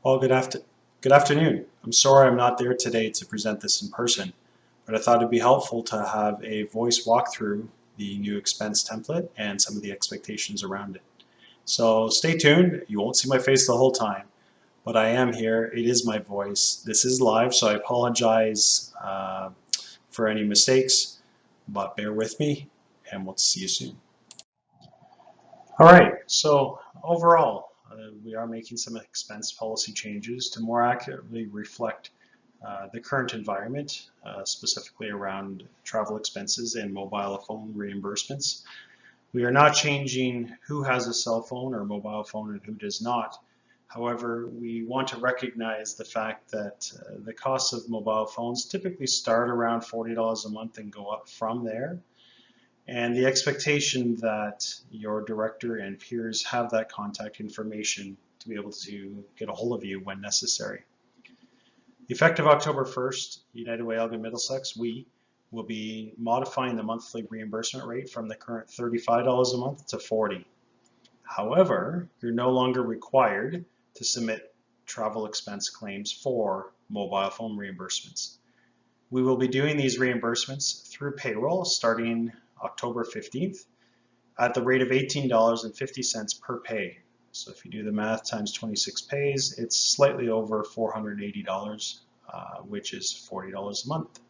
Well, good afternoon. I'm sorry I'm not there today to present this in person, but I thought it'd be helpful to have a voice walkthrough the new expense template and some of the expectations around it. So stay tuned. You won't see my face the whole time, but I am here. It is my voice. This is live, so I apologize for any mistakes, but bear with me and we'll see you soon. All right, so overall, we are making some expense policy changes to more accurately reflect the current environment, specifically around travel expenses and mobile phone reimbursements. We are not changing who has a cell phone or mobile phone and who does not. However, we want to recognize the fact that the costs of mobile phones typically start around $40 a month and go up from there. And the expectation that your director and peers have that contact information to be able to get a hold of you when necessary. Effective October 1st, United Way Elgin Middlesex, we will be modifying the monthly reimbursement rate from the current $35 a month to $40. However, you're no longer required to submit travel expense claims for mobile phone reimbursements. We will be doing these reimbursements through payroll starting October 15th at the rate of $18.50 per pay. So if you do the math times 26 pays, it's slightly over $480, which is $40 a month.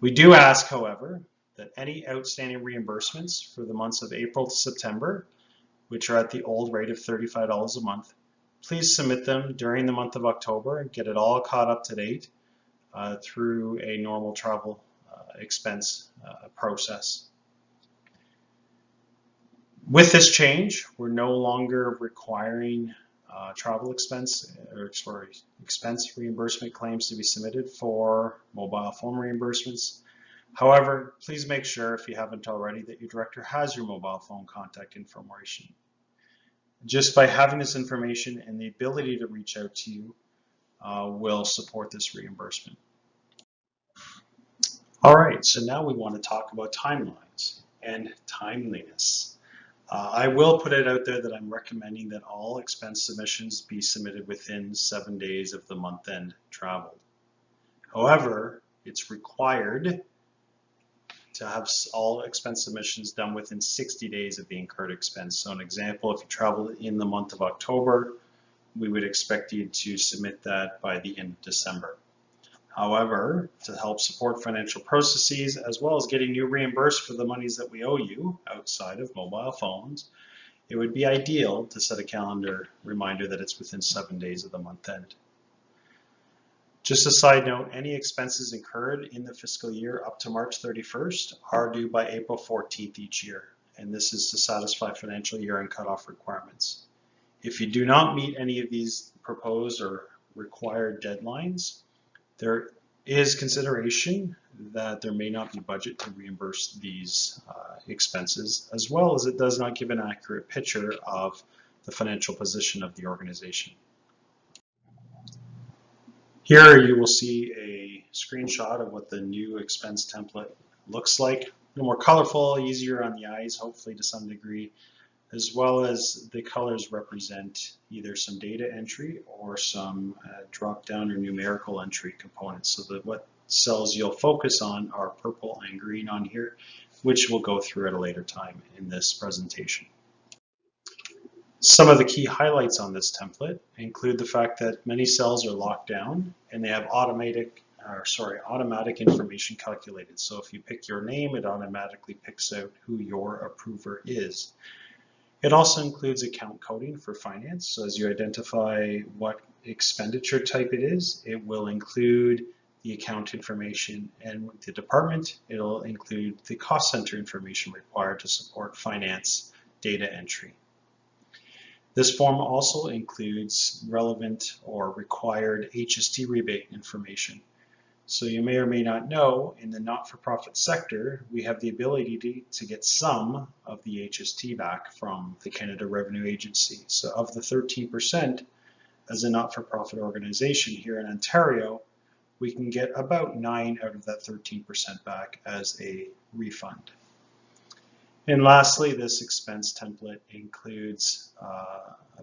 We do ask, however, that any outstanding reimbursements for the months of April to September, which are at the old rate of $35 a month, please submit them during the month of October and get it all caught up to date through a normal travel expense process. With this change, we're no longer requiring travel expense reimbursement claims to be submitted for mobile phone reimbursements. However, please make sure, if you haven't already, that your director has your mobile phone contact information. Just by having this information and the ability to reach out to you will support this reimbursement. All right, so now we want to talk about timelines and timeliness. I will put it out there that I'm recommending that all expense submissions be submitted within 7 days of the month end traveled. However, it's required to have all expense submissions done within 60 days of the incurred expense. So an example, if you travel in the month of October, we would expect you to submit that by the end of December. However, to help support financial processes, as well as getting you reimbursed for the monies that we owe you outside of mobile phones, it would be ideal to set a calendar reminder that it's within 7 days of the month end. Just a side note, any expenses incurred in the fiscal year up to March 31st are due by April 14th each year, and this is to satisfy financial year-end cutoff requirements. If you do not meet any of these proposed or required deadlines, there is consideration that there may not be budget to reimburse these expenses, as well as it does not give an accurate picture of the financial position of the organization. Here you will see a screenshot of what the new expense template looks like. A little more colorful, easier on the eyes, hopefully to some degree, as well as the colors represent either some data entry or some drop-down or numerical entry components. So that what cells you'll focus on are purple and green on here, which we'll go through at a later time in this presentation. Some of the key highlights on this template include the fact that many cells are locked down and they have automatic information calculated. So if you pick your name, it automatically picks out who your approver is. It also includes account coding for finance. So as you identify what expenditure type it is, it will include the account information, and with the department, it'll include the cost center information required to support finance data entry. This form also includes relevant or required HST rebate information. So you may or may not know, in the not-for-profit sector, we have the ability to get some of the HST back from the Canada Revenue Agency. So of the 13%, as a not-for-profit organization here in Ontario, we can get about 9 out of that 13% back as a refund. And lastly, this expense template includes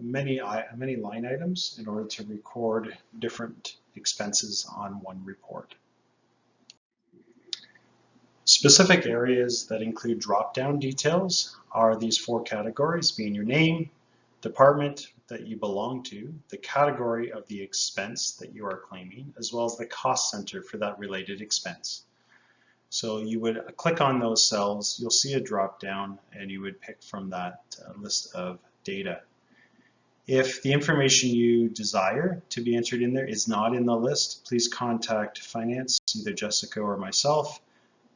many line items in order to record different expenses on one report. Specific areas that include drop-down details are these four categories, being your name, department that you belong to, the category of the expense that you are claiming, as well as the cost center for that related expense. So you would click on those cells, you'll see a drop down, and you would pick from that list of data. If the information you desire to be entered in there is not in the list, please contact finance, either Jessica or myself,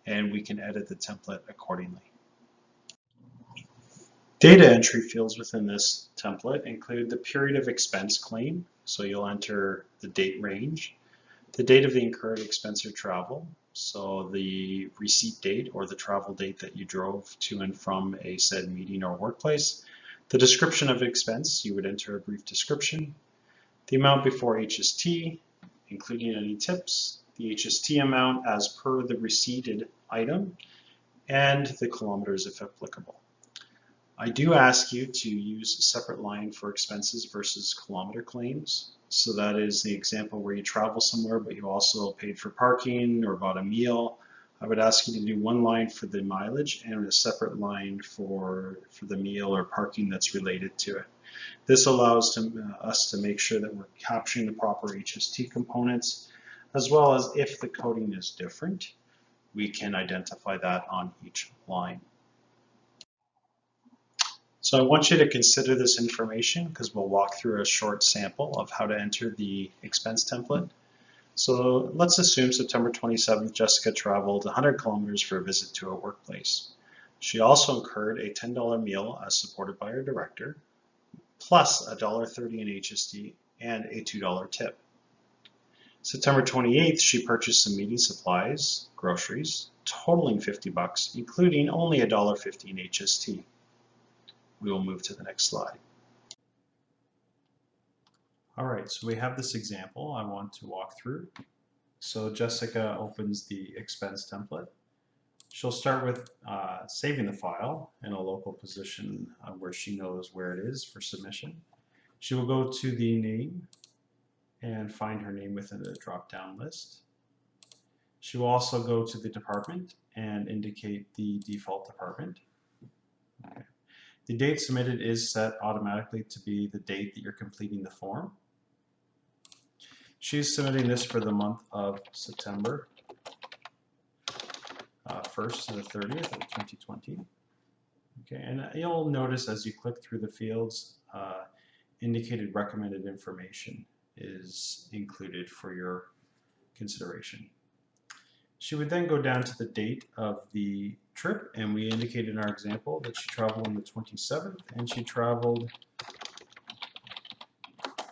and we can edit the template accordingly. Data entry fields within this template include the period of expense claim, so you'll enter the date range, the date of the incurred expense or travel, so the receipt date or the travel date that you drove to and from a said meeting or workplace, the description of expense, you would enter a brief description, the amount before HST, including any tips, the HST amount as per the receipted item, and the kilometers if applicable. I do ask you to use a separate line for expenses versus kilometer claims. So that is the example where you travel somewhere, but you also paid for parking or bought a meal. I would ask you to do one line for the mileage and a separate line for the meal or parking that's related to it. This allows us to make sure that we're capturing the proper HST components, as well as if the coding is different, we can identify that on each line. So I want you to consider this information because we'll walk through a short sample of how to enter the expense template. So let's assume September 27th, Jessica traveled 100 kilometers for a visit to a workplace. She also incurred a $10 meal as supported by her director, plus $1.30 in HST and a $2 tip. September 28th, she purchased some meeting supplies, groceries, totaling $50, including only $1.50 in HST. We will move to the next slide. All right, so we have this example I want to walk through. So Jessica opens the expense template. She'll start with saving the file in a local position where she knows where it is for submission. She will go to the name and find her name within the drop-down list. She will also go to the department and indicate the default department. Okay. The date submitted is set automatically to be the date that you're completing the form. She's submitting this for the month of September 1st to the 30th of 2020. Okay, and you'll notice as you click through the fields, indicated recommended information is included for your consideration. She would then go down to the date of the trip, and we indicated in our example that she traveled on the 27th, and she traveled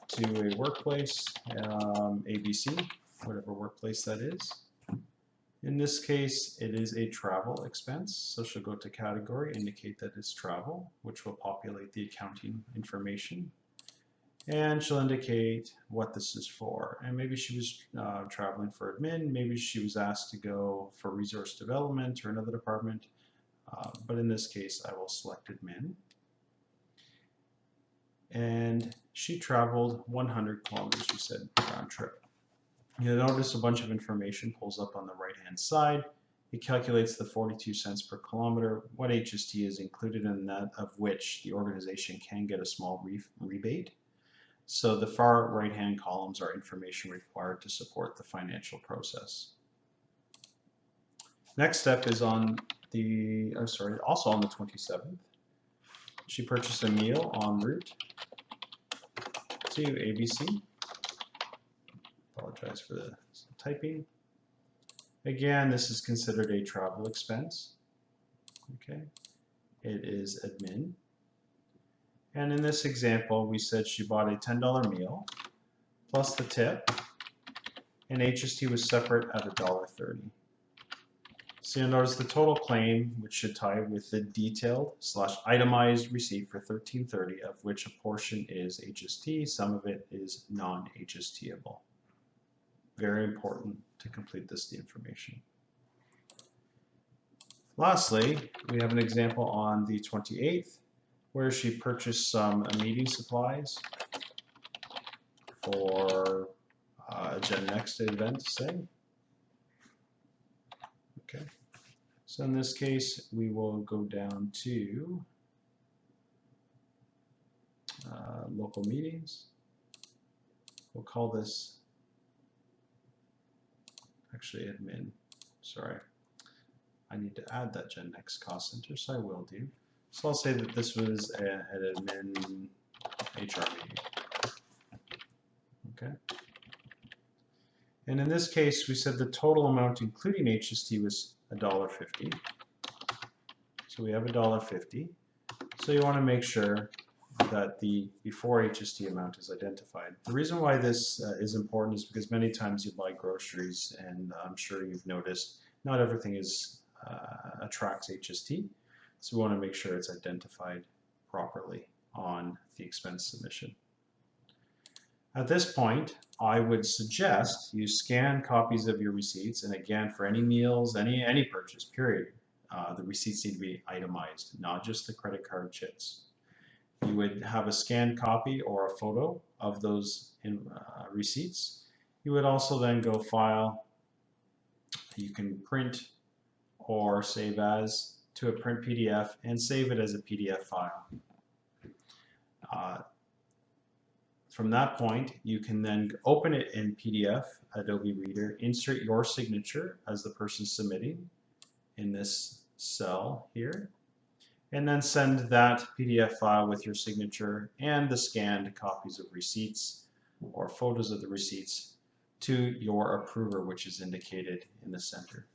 to a workplace, ABC, whatever workplace that is. In this case, it is a travel expense, so she'll go to category, indicate that it's travel, which will populate the accounting information. And she'll indicate what this is for. And maybe she was traveling for admin, maybe she was asked to go for resource development or another department. But in this case, I will select admin. And she traveled 100 kilometers, she said, round trip. You'll notice a bunch of information pulls up on the right-hand side. It calculates the 42 cents per kilometer, what HST is included in that, of which the organization can get a small rebate. So the far right-hand columns are information required to support the financial process. Next step is on the, also on the 27th. She purchased a meal en route to ABC. Apologize for the typing. Again, this is considered a travel expense. Okay, it is admin. And in this example, we said she bought a $10 meal plus the tip, and HST was separate at $1.30. So you'll notice the total claim, which should tie with the detailed / itemized receipt for $13.30, of which a portion is HST, some of it is non-HSTable. Very important to complete this information. Lastly, we have an example on the 28th where she purchased some meeting supplies for a Gen Next event, say. Okay. So in this case, we will go down to local meetings. We'll call this actually admin. Sorry, I need to add that Gen Next cost center, so I will do. So I'll say that this was an admin HR meeting. Okay. And in this case, we said the total amount including HST was $1.50. So we have $1.50. So you want to make sure that the before HST amount is identified. The reason why this is important is because many times you buy groceries, and I'm sure you've noticed not everything is attracts HST. So we want to make sure it's identified properly on the expense submission. At this point, I would suggest you scan copies of your receipts, and again, for any meals, any purchase, period, the receipts need to be itemized, not just the credit card chits. You would have a scanned copy or a photo of those receipts. You would also then go File. You can print or save as to a print PDF and save it as a PDF file. From that point, you can then open it in PDF, Adobe Reader, insert your signature as the person submitting in this cell here, and then send that PDF file with your signature and the scanned copies of receipts or photos of the receipts to your approver, which is indicated in the center,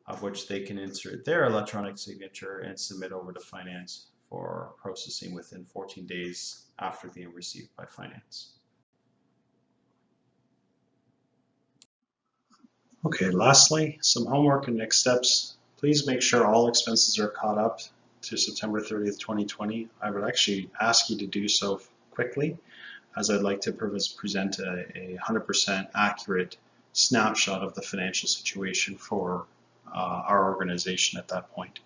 of which they can insert their electronic signature and submit over to finance for processing within 14 days after being received by finance. Okay, lastly, some homework and next steps. Please make sure all expenses are caught up to September 30th, 2020. I would actually ask you to do so quickly, as I'd like to present a 100% accurate snapshot of the financial situation for our organization at that point.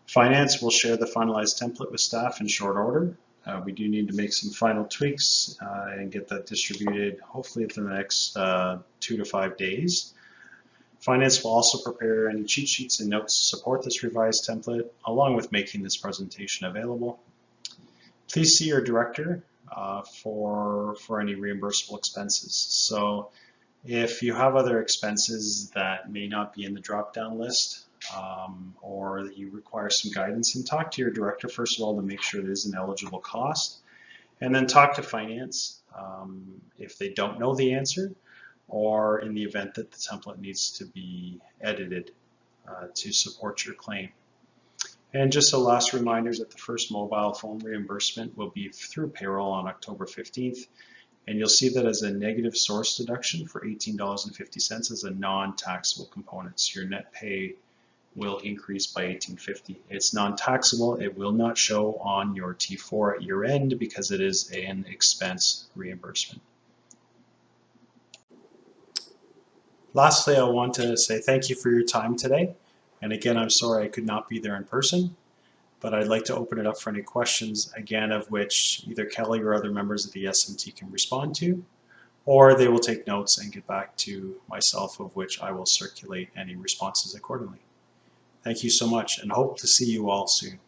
Finance will share the finalized template with staff in short order. We do need to make some final tweaks and get that distributed hopefully within the next 2 to 5 days. Finance will also prepare any cheat sheets and notes to support this revised template, along with making this presentation available. Please see your director for any reimbursable expenses. So if you have other expenses that may not be in the drop-down list, or that you require some guidance, and talk to your director first of all to make sure it is an eligible cost, and then talk to finance if they don't know the answer, or in the event that the template needs to be edited to support your claim. And just a last reminder that the first mobile phone reimbursement will be through payroll on October 15th, and you'll see that as a negative source deduction for $18.50 as a non-taxable component. So your net pay will increase by $18.50. It's non-taxable. It will not show on your T4 at year end because it is an expense reimbursement. Lastly, I want to say thank you for your time today. And again, I'm sorry I could not be there in person, but I'd like to open it up for any questions, again, of which either Kelly or other members of the SMT can respond to, or they will take notes and get back to myself, of which I will circulate any responses accordingly. Thank you so much, and hope to see you all soon.